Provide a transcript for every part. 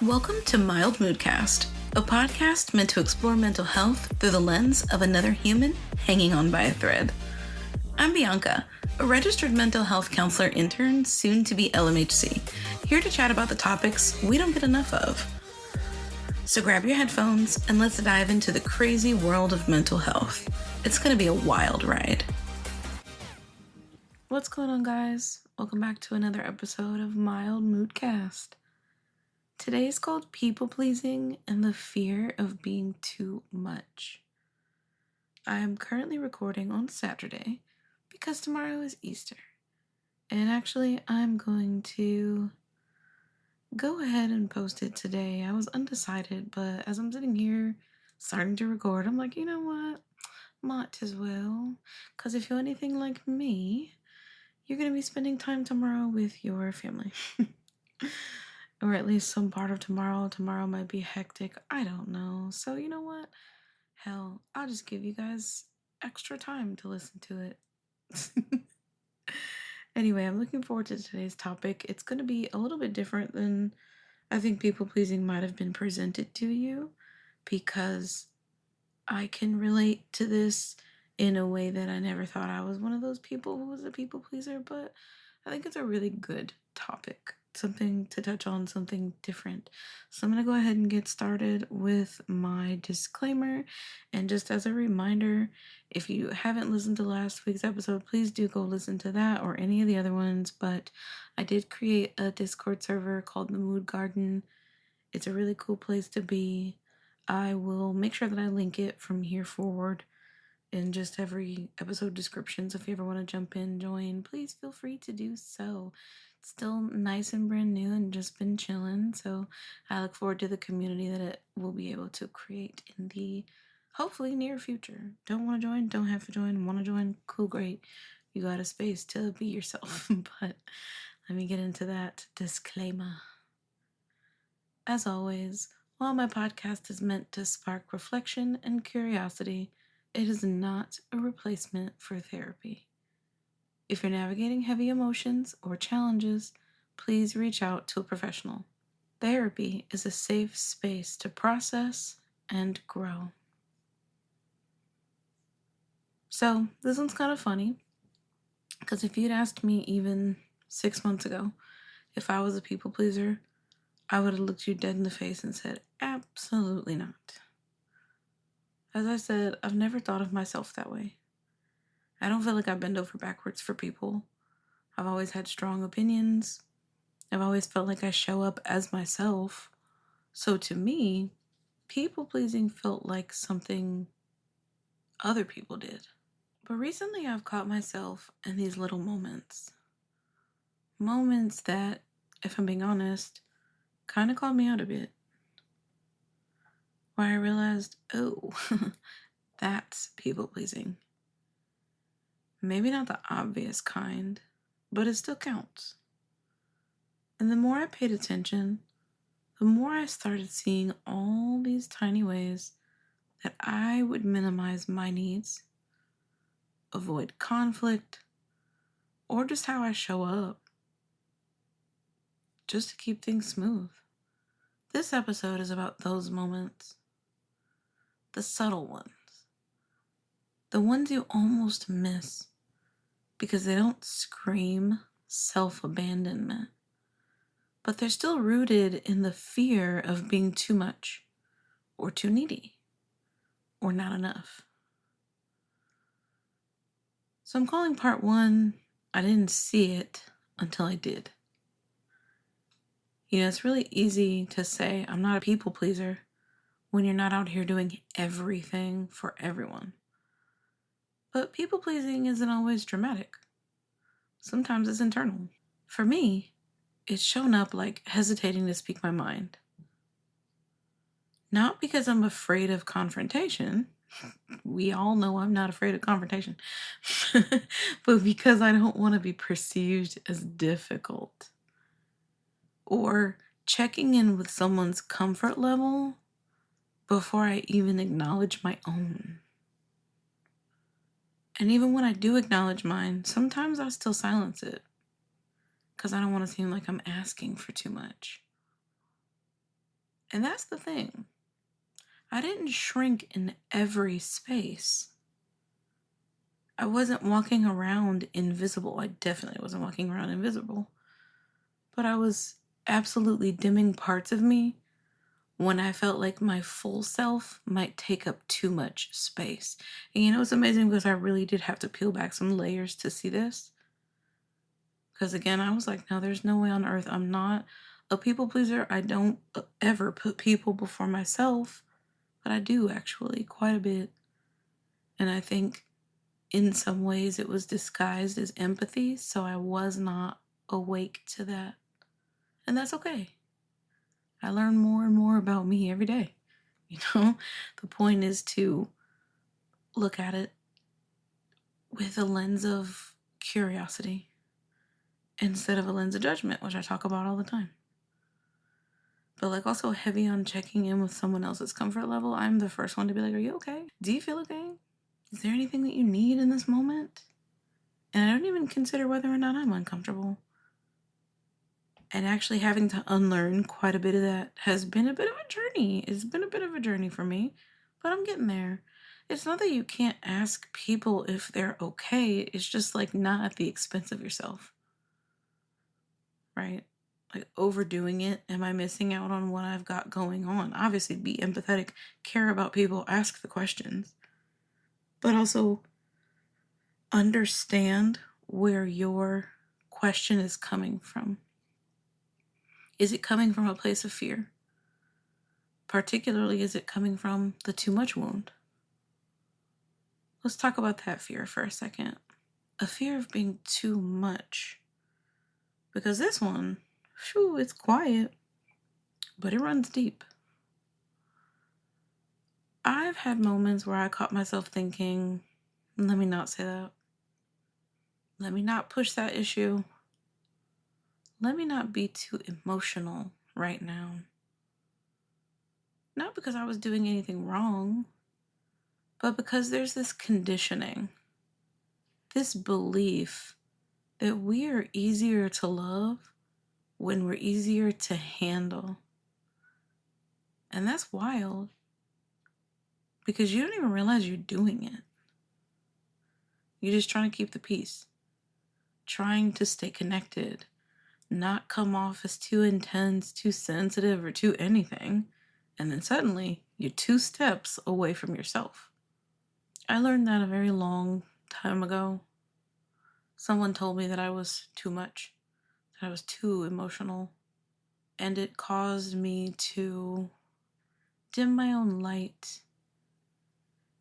Welcome to Mild Moodcast, a podcast meant to explore mental health through the lens of another human hanging on by a thread. I'm Bianca, a registered mental health counselor intern, soon to be LMHC, here to chat about the topics we don't get enough of. So grab your headphones and let's dive into the crazy world of mental health. It's going to be a wild ride. What's going on, guys? Welcome back to another episode of Mild Moodcast. Today is called People Pleasing and the Fear of Being Too Much. I am currently recording on Saturday because tomorrow is Easter. And actually, I'm going to go ahead and post it today. I was undecided, but as I'm sitting here starting to record, I'm like, you know what? Might as well. Because if you're anything like me, you're going to be spending time tomorrow with your family. Or at least some part of tomorrow. Tomorrow might be hectic. I don't know. So you know what? Hell, I'll just give you guys extra time to listen to it. Anyway, I'm looking forward to today's topic. It's going to be a little bit different than I think people pleasing might have been presented to you, because I can relate to this in a way that I never thought I was one of those people who was a people pleaser, but I think it's a really good topic. Something to touch on, something different. So I'm going to go ahead and get started with my disclaimer. And just as a reminder, if you haven't listened to last week's episode, please do go listen to that or any of the other ones. But I did create a Discord server called the Mood Garden. It's a really cool place to be. I will make sure that I link it from here forward in just every episode description. So if you ever want to jump in, join, please feel free to do so. It's still nice and brand new and just been chilling. So I look forward to the community that it will be able to create in the hopefully near future. Don't want to join, don't have to join, want to join, cool, great. You got a space to be yourself. But let me get into that disclaimer. As always, while my podcast is meant to spark reflection and curiosity, it is not a replacement for therapy. If you're navigating heavy emotions or challenges, please reach out to a professional. Therapy is a safe space to process and grow. So, this one's kind of funny, because if you'd asked me even 6 months ago if I was a people pleaser, I would have looked you dead in the face and said, absolutely not. As I said, I've never thought of myself that way. I don't feel like I bend over backwards for people. I've always had strong opinions. I've always felt like I show up as myself. So to me, people pleasing felt like something other people did. But recently I've caught myself in these little moments. Moments that, if I'm being honest, kind of called me out a bit. Where I realized, oh, that's people pleasing. Maybe not the obvious kind, but it still counts. And the more I paid attention, the more I started seeing all these tiny ways that I would minimize my needs, avoid conflict, or just how I show up, just to keep things smooth. This episode is about those moments, the subtle ones, the ones you almost miss because they don't scream self-abandonment, but they're still rooted in the fear of being too much or too needy or not enough. So I'm calling part 1, I didn't see it until I did. You know, it's really easy to say I'm not a people pleaser when you're not out here doing everything for everyone. But people pleasing isn't always dramatic. Sometimes it's internal. For me, it's shown up like hesitating to speak my mind. Not because I'm afraid of confrontation. We all know I'm not afraid of confrontation. But because I don't want to be perceived as difficult. Or checking in with someone's comfort level before I even acknowledge my own. And even when I do acknowledge mine, sometimes I still silence it because I don't want to seem like I'm asking for too much. And that's the thing. I didn't shrink in every space. I wasn't walking around invisible. I definitely wasn't walking around invisible. But I was absolutely dimming parts of me when I felt like my full self might take up too much space. And it's amazing because I really did have to peel back some layers to see this. Because again, I was like, no, there's no way on earth I'm not a people pleaser. I don't ever put people before myself, but I do actually quite a bit. And I think in some ways it was disguised as empathy, so I was not awake to that. And that's okay. I learn more and more about me every day. The point is to look at it with a lens of curiosity instead of a lens of judgment, which I talk about all the time. But like also heavy on checking in with someone else's comfort level. I'm the first one to be like, are you okay? Do you feel okay? Is there anything that you need in this moment? And I don't even consider whether or not I'm uncomfortable. And actually having to unlearn quite a bit of that has been a bit of a journey. It's been a bit of a journey for me, but I'm getting there. It's not that you can't ask people if they're okay. It's just like not at the expense of yourself, right? Like overdoing it. Am I missing out on what I've got going on? Obviously, be empathetic, care about people, ask the questions, but also understand where your question is coming from. Is it coming from a place of fear? Particularly, is it coming from the too much wound? Let's talk about that fear for a second. A fear of being too much. Because this one, it's quiet, but it runs deep. I've had moments where I caught myself thinking, let me not say that. Let me not push that issue. Let me not be too emotional right now. Not because I was doing anything wrong, but because there's this conditioning, this belief that we are easier to love when we're easier to handle. And that's wild because you don't even realize you're doing it. You're just trying to keep the peace, trying to stay connected, not come off as too intense, too sensitive, or too anything. And then suddenly you're 2 steps away from yourself. I learned that a very long time ago. Someone told me that I was too much, that I was too emotional, and it caused me to dim my own light.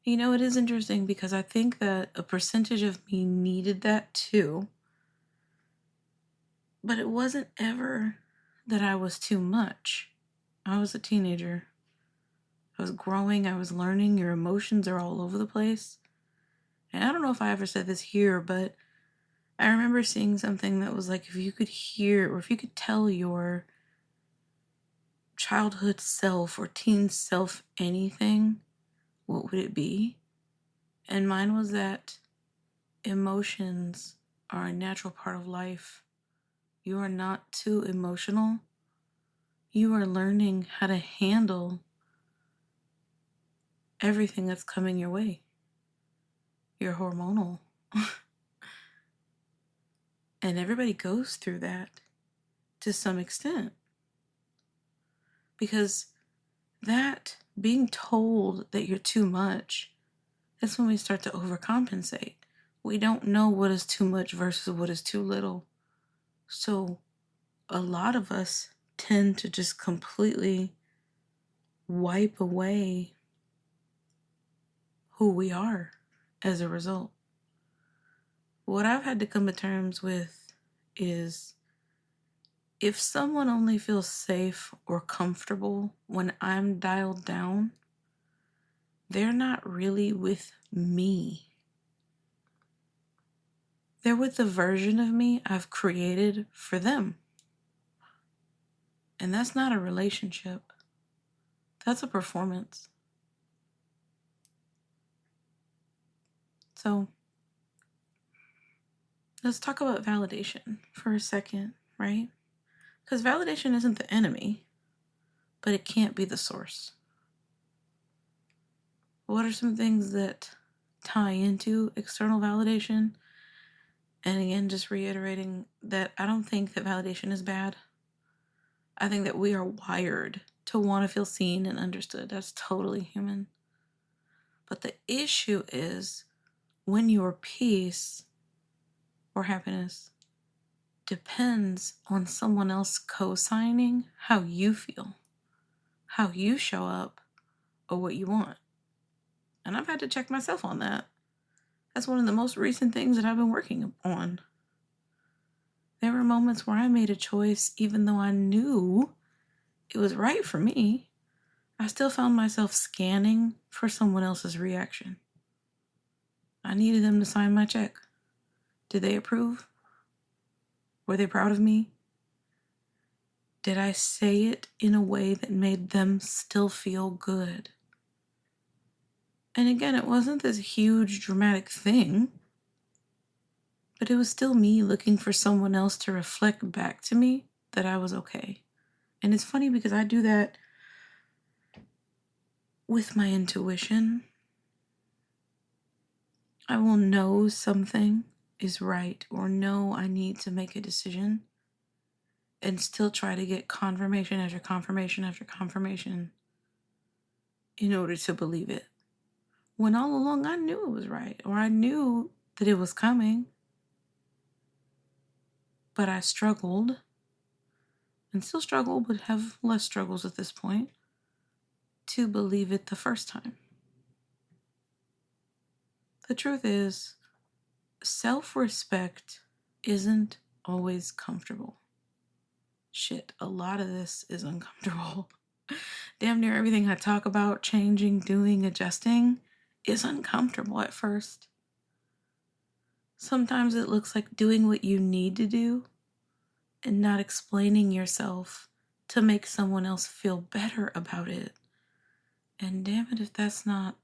It is interesting because I think that a percentage of me needed that too, but it wasn't ever that I was too much. I was a teenager. I was growing, I was learning, your emotions are all over the place. And I don't know if I ever said this here, but I remember seeing something that was like, if you could hear or if you could tell your childhood self or teen self anything, what would it be? And mine was that emotions are a natural part of life. You are not too emotional. You are learning how to handle everything that's coming your way. You're hormonal. And everybody goes through that to some extent. Because that being told that you're too much, that's when we start to overcompensate. We don't know what is too much versus what is too little. So a lot of us tend to just completely wipe away who we are as a result. What I've had to come to terms with is if someone only feels safe or comfortable when I'm dialed down, they're not really with me. They're with the version of me I've created for them. And that's not a relationship. That's a performance. So let's talk about validation for a second, right? Because validation isn't the enemy. but it can't be the source. What are some things that tie into external validation? And again, just reiterating that I don't think that validation is bad. I think that we are wired to want to feel seen and understood. That's totally human. But the issue is when your peace or happiness depends on someone else co-signing how you feel, how you show up, or what you want. And I've had to check myself on that. That's one of the most recent things that I've been working on. There were moments where I made a choice even though I knew it was right for me. I still found myself scanning for someone else's reaction. I needed them to sign my check. Did they approve? Were they proud of me? Did I say it in a way that made them still feel good? And again, it wasn't this huge dramatic thing, but it was still me looking for someone else to reflect back to me that I was okay. And it's funny because I do that with my intuition. I will know something is right or know I need to make a decision and still try to get confirmation after confirmation after confirmation in order to believe it. When all along I knew it was right, or I knew that it was coming, but I struggled and still struggle, but have less struggles at this point to believe it the first time. The truth is, self-respect isn't always comfortable. Shit, a lot of this is uncomfortable. Damn near everything I talk about, changing, doing, adjusting, is uncomfortable at first. Sometimes it looks like doing what you need to do and not explaining yourself to make someone else feel better about it. And damn it if that's not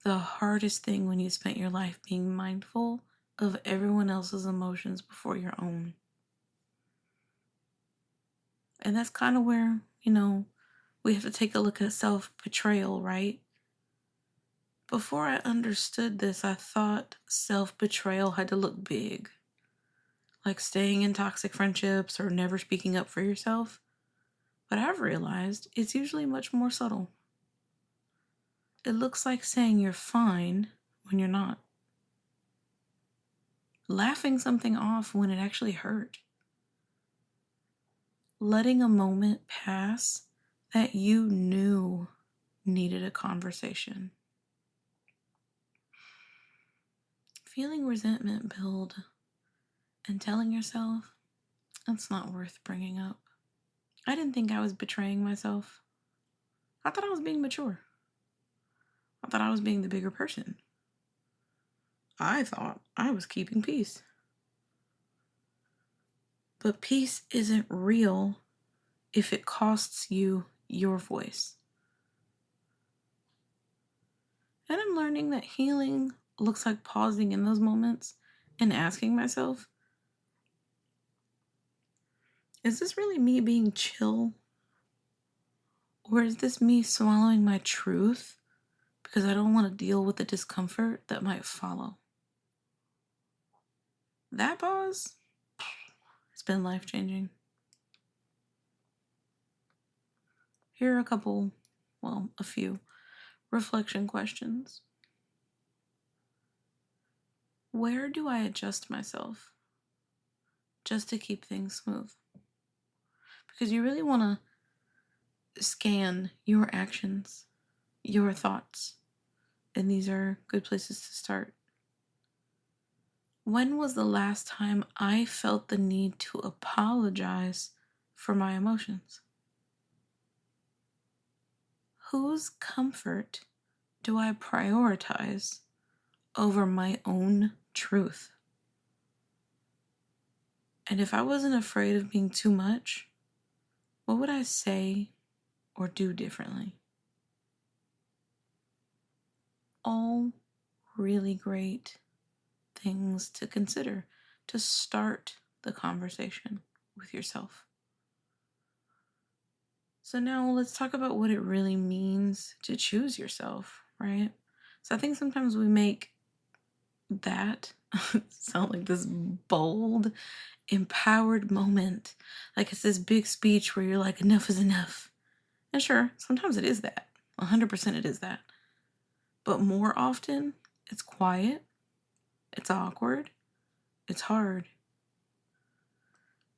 the hardest thing when you spent your life being mindful of everyone else's emotions before your own. And that's kind of where, we have to take a look at self-betrayal, right? Before I understood this, I thought self-betrayal had to look big, like staying in toxic friendships or never speaking up for yourself. But I've realized it's usually much more subtle. It looks like saying you're fine when you're not. Laughing something off when it actually hurt. Letting a moment pass that you knew needed a conversation. Feeling resentment build and telling yourself, that's not worth bringing up. I didn't think I was betraying myself. I thought I was being mature. I thought I was being the bigger person. I thought I was keeping peace. But peace isn't real if it costs you your voice. And I'm learning that healing looks like pausing in those moments and asking myself, is this really me being chill? Or is this me swallowing my truth because I don't want to deal with the discomfort that might follow? That pause, it's been life-changing. Here are a few reflection questions. Where do I adjust myself just to keep things smooth? Because you really want to scan your actions, your thoughts, and these are good places to start. When was the last time I felt the need to apologize for my emotions? Whose comfort do I prioritize over my own truth? And if I wasn't afraid of being too much, what would I say or do differently? All really great things to consider to start the conversation with yourself. So now let's talk about what it really means to choose yourself, right? So I think sometimes we make that sound like this bold, empowered moment. Like it's this big speech where you're like, enough is enough. And sure, sometimes it is that. 100% it is that. But more often, it's quiet, it's awkward, it's hard.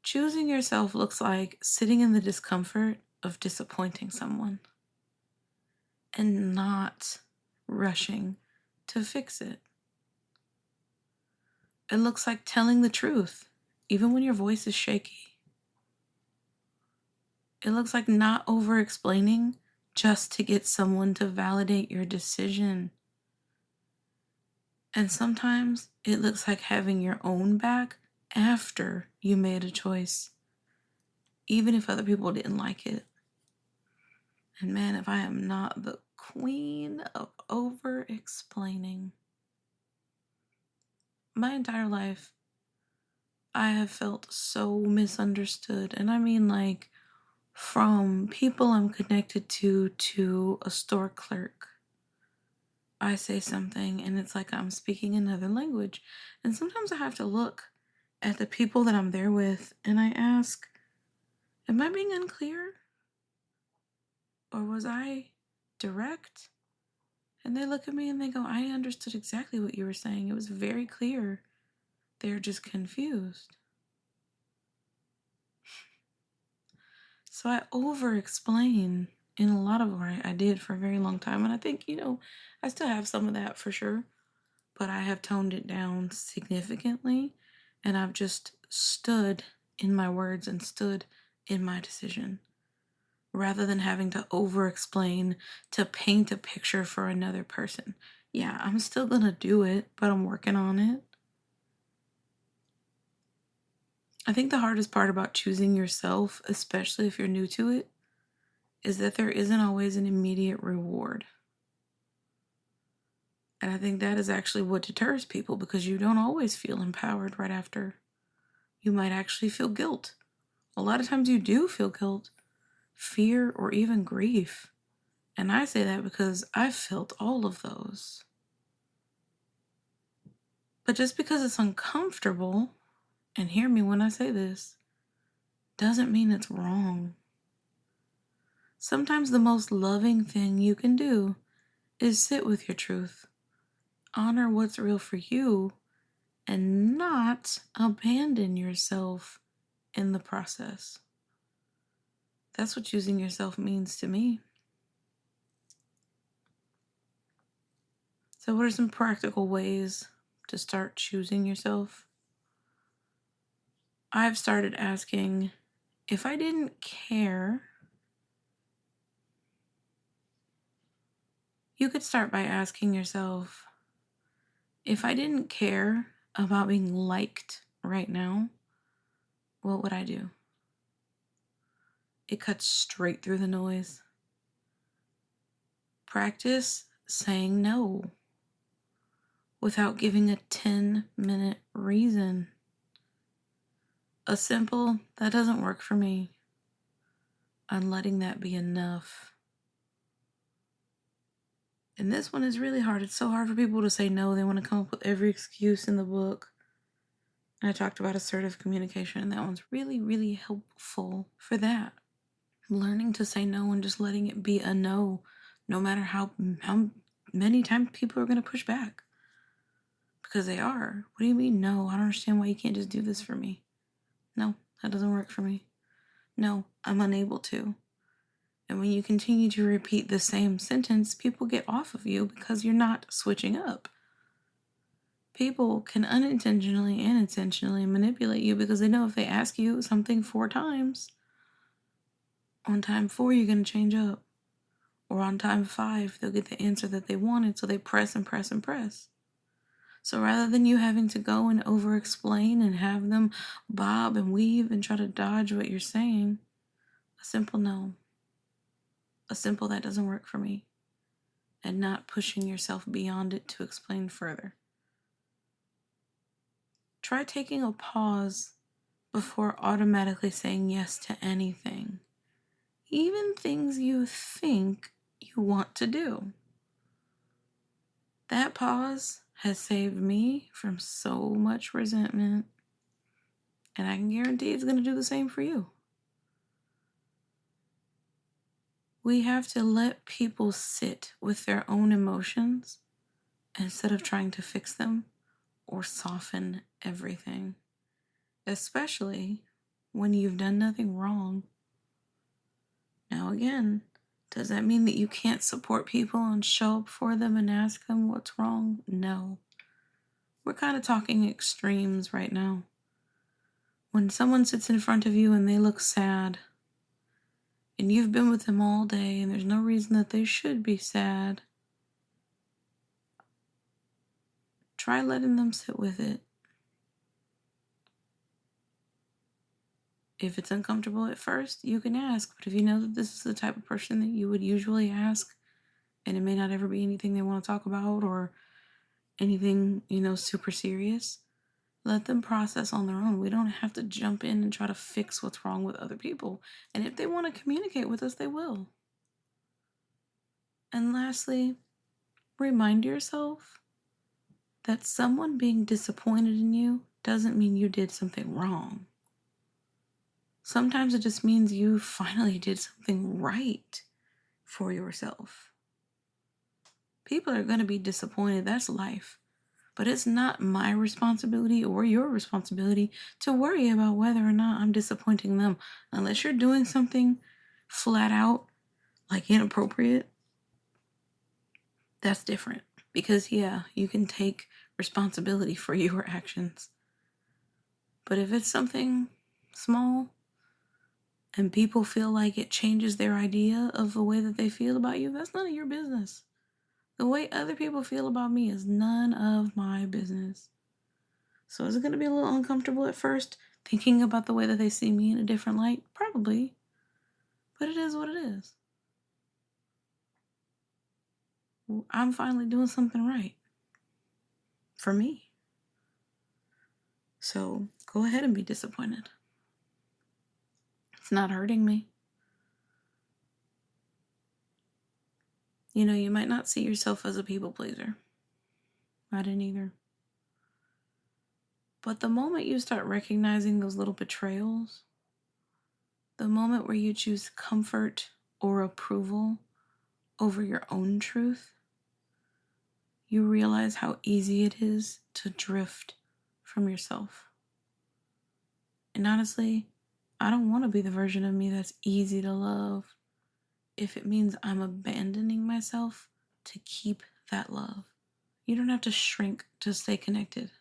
Choosing yourself looks like sitting in the discomfort of disappointing someone and not rushing to fix it. It looks like telling the truth, even when your voice is shaky. It looks like not over explaining just to get someone to validate your decision. And sometimes it looks like having your own back after you made a choice, even if other people didn't like it. And man, if I am not the queen of over explaining, my entire life, I have felt so misunderstood. And I mean, like, from people I'm connected to a store clerk. I say something and it's like I'm speaking another language. And sometimes I have to look at the people that I'm there with and I ask, am I being unclear? Or was I direct? And they look at me and they go, I understood exactly what you were saying. It was very clear. They're just confused. So I over explain in a lot of what I did for a very long time. And I think, I still have some of that for sure. But I have toned it down significantly. And I've just stood in my words and stood in my decision rather than having to over explain to paint a picture for another person. Yeah, I'm still gonna do it, but I'm working on it. I think the hardest part about choosing yourself, especially if you're new to it, is that there isn't always an immediate reward. And I think that is actually what deters people because you don't always feel empowered right after. You might actually feel guilt. A lot of times you do feel guilt, fear, or even grief. And I say that because I've felt all of those. But just because it's uncomfortable, and hear me when I say this, doesn't mean it's wrong. Sometimes the most loving thing you can do is sit with your truth, honor what's real for you, and not abandon yourself in the process. That's what choosing yourself means to me. So, what are some practical ways to start choosing yourself? I've started asking, if I didn't care, you could start by asking yourself, if I didn't care about being liked right now, what would I do? It cuts straight through the noise. Practice saying no without giving a 10-minute reason. A simple, that doesn't work for me, and letting that be enough. And this one is really hard. It's so hard for people to say no. They want to come up with every excuse in the book. And I talked about assertive communication, and that one's really, really helpful for that. Learning to say no and just letting it be a no, no matter how many times people are going to push back. Because they are. What do you mean, no? I don't understand why you can't just do this for me. No, that doesn't work for me. No, I'm unable to. And when you continue to repeat the same sentence, people get off of you because you're not switching up. People can unintentionally and intentionally manipulate you because they know if they ask you something 4 times, on time 4 you're going to change up. Or on time 5 they'll get the answer that they wanted, so they press and press and press. So rather than you having to go and over explain and have them bob and weave and try to dodge what you're saying, a simple no. A simple that doesn't work for me. And not pushing yourself beyond it to explain further. Try taking a pause before automatically saying yes to anything. even things you think you want to do. That pause has saved me from so much resentment, and I can guarantee it's going to do the same for you. We have to let people sit with their own emotions instead of trying to fix them or soften everything, especially when you've done nothing wrong. Now again, does that mean that you can't support people and show up for them and ask them what's wrong? No. We're kind of talking extremes right now. When someone sits in front of you and they look sad, and you've been with them all day and there's no reason that they should be sad, try letting them sit with it. If it's uncomfortable at first, you can ask, but if you know that this is the type of person that you would usually ask, and it may not ever be anything they want to talk about or anything, super serious, let them process on their own. We don't have to jump in and try to fix what's wrong with other people. And if they want to communicate with us, they will. And lastly, remind yourself that someone being disappointed in you doesn't mean you did something wrong. Sometimes it just means you finally did something right for yourself. People are going to be disappointed. That's life. But it's not my responsibility or your responsibility to worry about whether or not I'm disappointing them. Unless you're doing something flat out, like inappropriate, that's different. Because, you can take responsibility for your actions. But if it's something small and people feel like it changes their idea of the way that they feel about you, that's none of your business. The way other people feel about me is none of my business. So is it going to be a little uncomfortable at first, thinking about the way that they see me in a different light? Probably. But it is what it is. I'm finally doing something right. For me. So go ahead and be disappointed. It's not hurting me. You might not see yourself as a people pleaser. I didn't either. But the moment you start recognizing those little betrayals, the moment where you choose comfort or approval over your own truth, you realize how easy it is to drift from yourself. And honestly, I don't want to be the version of me that's easy to love if it means I'm abandoning myself to keep that love. You don't have to shrink to stay connected.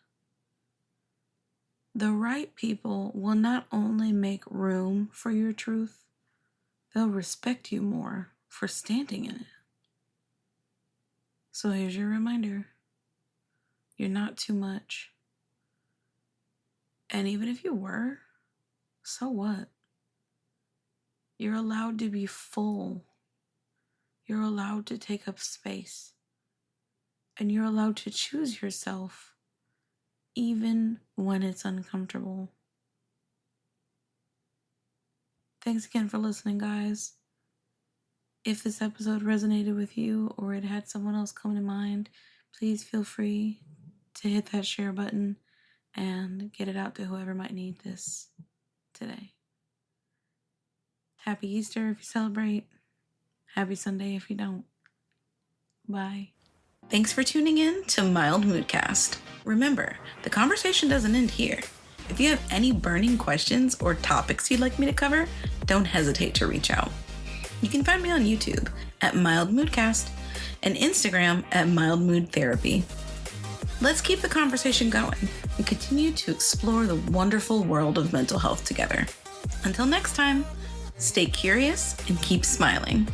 The right people will not only make room for your truth, they'll respect you more for standing in it. So here's your reminder. You're not too much. And even if you were, so what? You're allowed to be full. You're allowed to take up space. And you're allowed to choose yourself, even when it's uncomfortable. Thanks again for listening, guys. If this episode resonated with you or it had someone else come to mind, please feel free to hit that share button and get it out to whoever might need this today. Happy Easter if you celebrate. Happy Sunday if you don't. Bye. Thanks for tuning in to Mild Moodcast. Remember, the conversation doesn't end here. If you have any burning questions or topics you'd like me to cover, don't hesitate to reach out. You can find me on YouTube at Mild Moodcast and Instagram at Mild Mood Therapy. Let's keep the conversation going and continue to explore the wonderful world of mental health together. Until next time, stay curious and keep smiling.